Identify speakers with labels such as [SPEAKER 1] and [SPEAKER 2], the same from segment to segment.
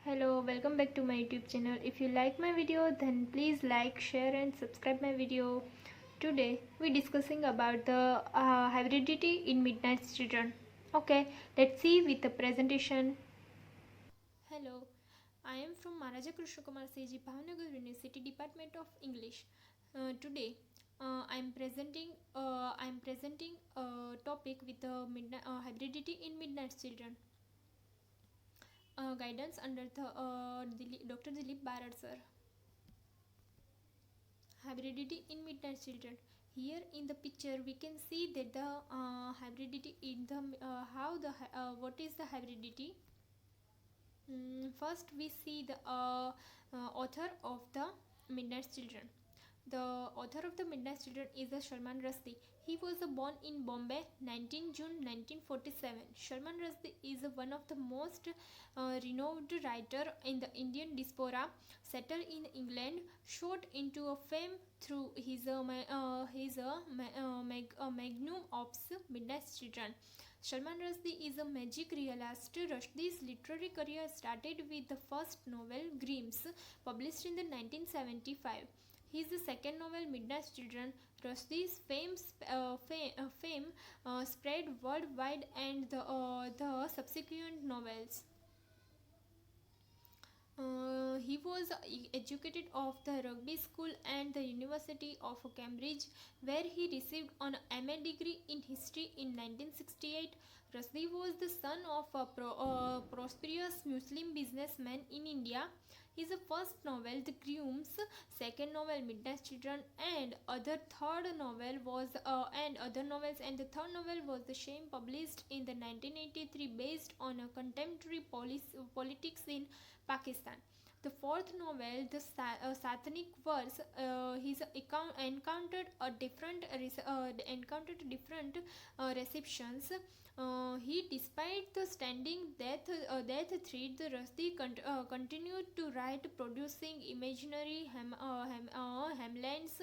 [SPEAKER 1] Hello, welcome back to my YouTube channel. If you like my video, then please like, share and subscribe my video. Today we discussing about the hybridity in Midnight Children. Okay, let's see with the presentation. Hello, I am from Maharaja Krishna Kumar Seji Bhavnagar University Department of English. Today I am presenting a topic with the hybridity in Midnight Children. Guidance under the Dr. Dilip Barad sir. Hybridity in midnight children. Here in the picture we can see that the hybridity in the what is the hybridity. First we see the author of the midnight children. The author of the Midnight Children is Salman Rushdie. He was born in Bombay 19 June 1947. Salman Rushdie is one of the most renowned writer in the Indian diaspora, settled in England, shot into a fame through his magnum opus Midnight Children. Salman Rushdie is a magic realist. Rushdie's literary career started with the first novel, Grimm's, published in the 1975. His second novel, Midnight Children, Rushdie's fame spread worldwide, and the subsequent novels. He was educated of the Rugby School and the University of Cambridge, where he received an MA degree in history in 1968. Rushdie was the son of a prosperous Muslim businessman in India. His first novel, The Grooms, second novel, Midnight Children, and other novels, and the third novel was The Shame, published in the 1983, based on a contemporary politics in Pakistan. The fourth novel, The Satanic Verse, his account encountered different receptions. He, despite the standing death threat, the Rushdie continued to write, producing imaginary Hamlets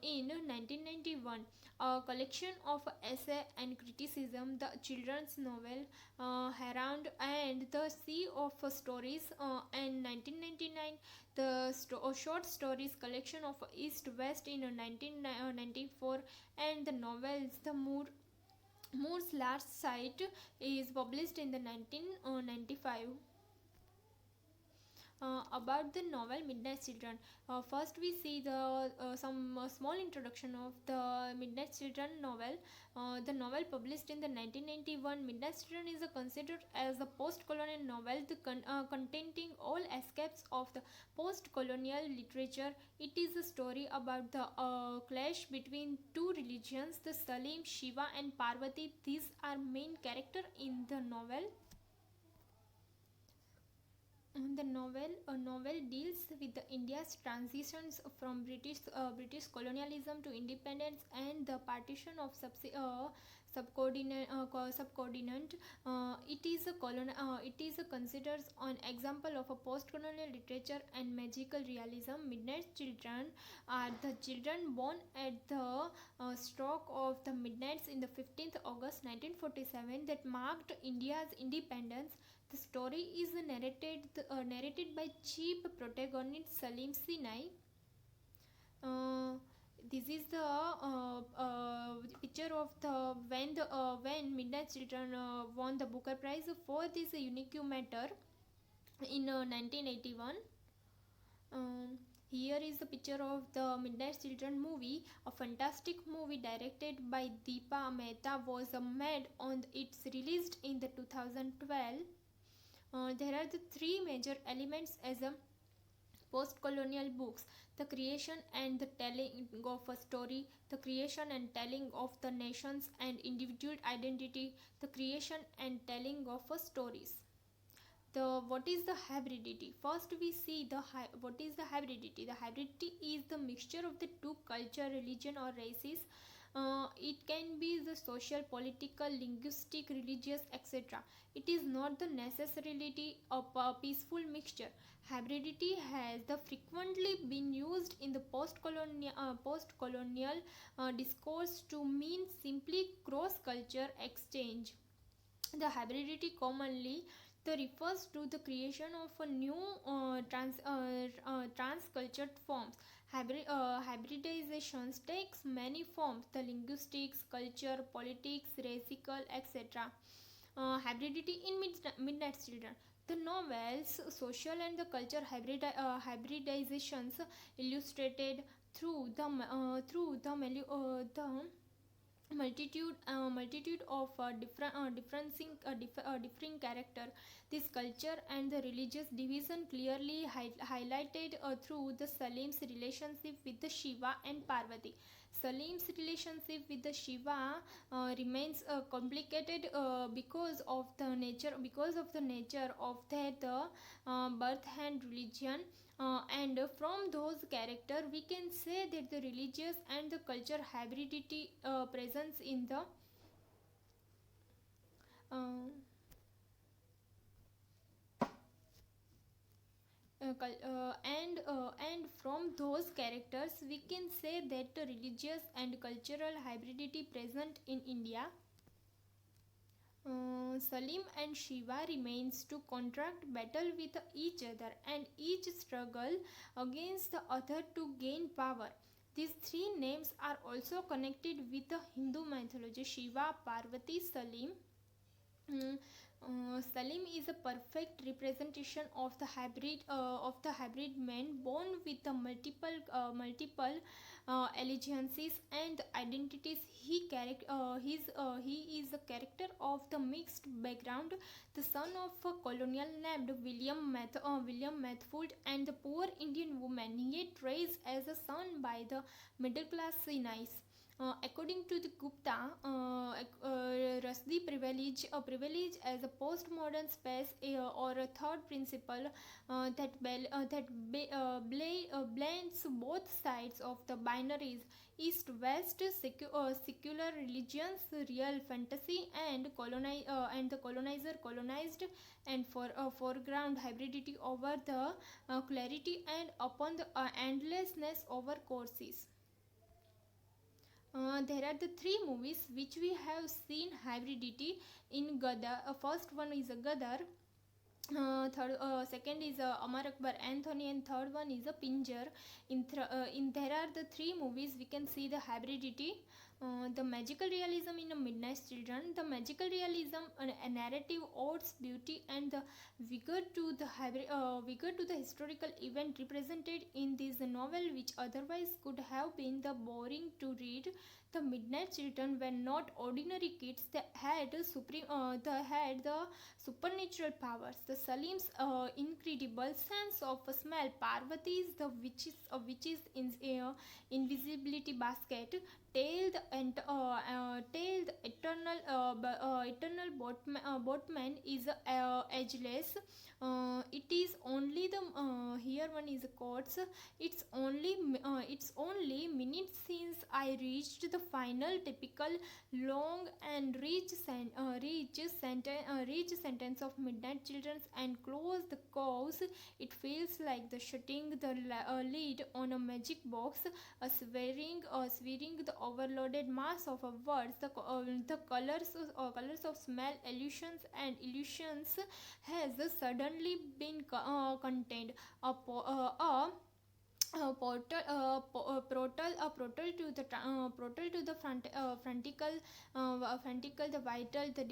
[SPEAKER 1] in 1991. A collection of essay and criticism, the children's novel Herald and the Sea of Stories in 1999, the short stories collection of East West in 1994, and the novels The Moore's Last Sight is published in the 1995. About the novel Midnight Children. First, we see the some small introduction of the Midnight Children novel. The novel, published in the 1991, Midnight Children is considered as a post-colonial novel containing all aspects of the post-colonial literature. It is a story about the clash between two religions, the Salim, Shiva, and Parvati. These are main character in the novel. The novel deals with the India's transitions from British colonialism to independence and the partition of subcontinent. It is considered an example of a post-colonial literature and magical realism. Midnight Children are the children born at the stroke of the midnights in the 15th August 1947 that marked India's independence. The story is narrated by chief protagonist Salim Sinai. Uh, this is the picture of the when Midnight Children won the Booker Prize for this unique matter in 1981. Here is the picture of the Midnight Children movie, a fantastic movie directed by Deepa Mehta, was made on its released in the 2012. There are the three major elements as a post-colonial books: the creation and the telling of a story, the creation and telling of the nations and individual identity, the creation and telling of stories. The what is the hybridity? First we see what is the hybridity. The hybridity is the mixture of the two culture, religion, or races. It can be the social, political, linguistic, religious, etc. It is not the necessarily of a peaceful mixture. Hybridity has the frequently been used in the post-colonial discourse to mean simply cross-culture exchange. The hybridity commonly The refers to the creation of a new transcultured forms. Hybridizations takes many forms: the linguistics, culture, politics, racial, etc. Hybridity in Midnight Children. The novel's social and the culture hybridizations illustrated through the multitude of differing character. This culture and the religious division clearly highlighted through the Salim's relationship with the Shiva and Parvati. Salim's relationship with the Shiva remains complicated because of the nature of their birth and religion. And from those characters we can say that the religious and the culture hybridity presence in the uh, and from those characters we can say that the religious and cultural hybridity present in India. Salim and Shiva remains to contract battle with each other and each struggle against the other to gain power. These three names are also connected with the Hindu mythology: Shiva, Parvati, Salim. Mm, Salim is a perfect representation of the hybrid man born with the multiple allegiances and identities. He is a character of the mixed background, the son of a colonial named William Matfield and the poor Indian woman, yet raised as a son by the middle class Sinais. According to the Gupta, Rushdie privilege as a postmodern space or a third principle that blends both sides of the binaries: East-West, secular religions, real fantasy, and the colonizer colonized, and for foreground hybridity over the clarity, and upon the endlessness over courses. There are the three movies which we have seen hybridity in Gadar. First one is a Gadar. Second is Amar Akbar Anthony, and third one is a Pinjar. In there are the three movies we can see the hybridity. The magical realism in a Midnight Children. The magical realism, a narrative odes beauty and the vigor to the historical event represented in this novel, which otherwise could have been the boring to read. The Midnight Children were not ordinary kids; they had the supernatural powers. The Salim's incredible sense of smell, Parvati's the witch's invisibility basket, tailed eternal boatman is ageless. It is only the here one is quotes. It's only minutes since I reached the final typical long and rich sentence of Midnight Children and close the cows. It feels like the shutting the lid on a magic box, swearing the overloaded mass of words, the colors of smell, illusions has suddenly been contained. Portal to the frontical, the vital, the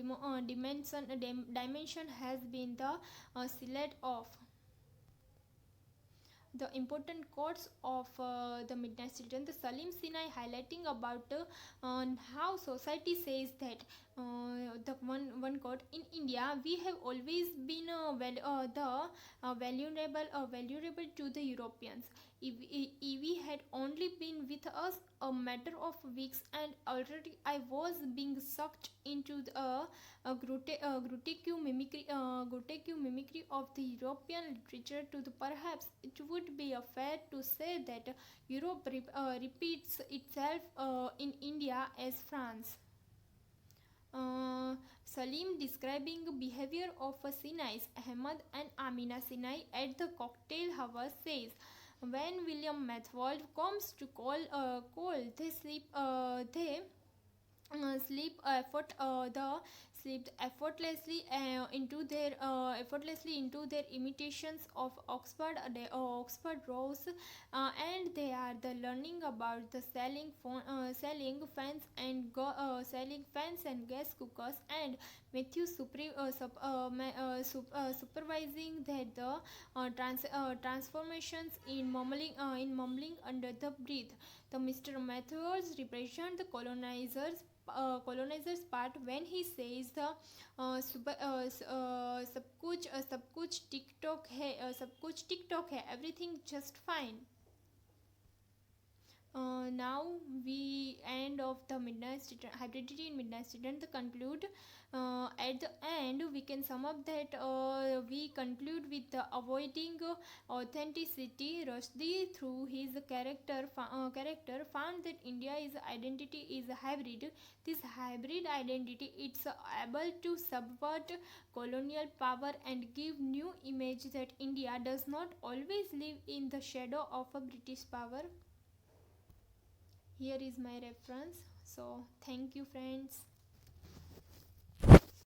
[SPEAKER 1] dimension has been the silhouette of the important quotes of the Midnight Children. The Salim Sinai highlighting about how society says that the one quote: in India we have always been valuable to the Europeans. If we had only been with us a matter of weeks, and already I was being sucked into the grotesque mimicry of the European literature. To the perhaps it would be fair to say that Europe repeats itself in India as France. Salim describing behavior of Sinais, Ahmad and Amina Sinai at the cocktail hour says, when William Matfield comes to call, they sleep effort the slipped effortlessly into their imitations of Oxford Rose, and they are the learning about the selling fans and gas cookers, and Matthew supervising the transformations in mumbling under the breath. The Mr. Matthews represent the colonizers part when he says the सब कुछ टिक है everything just fine. Now we end of the midnight student hybridity in midnight student to conclude. At the end we can sum up that we conclude with avoiding authenticity. Rushdie through his character found that India's identity is a hybrid. This hybrid identity it's able to subvert colonial power and give new image that India does not always live in the shadow of a British power. Here is my reference. So thank you friends.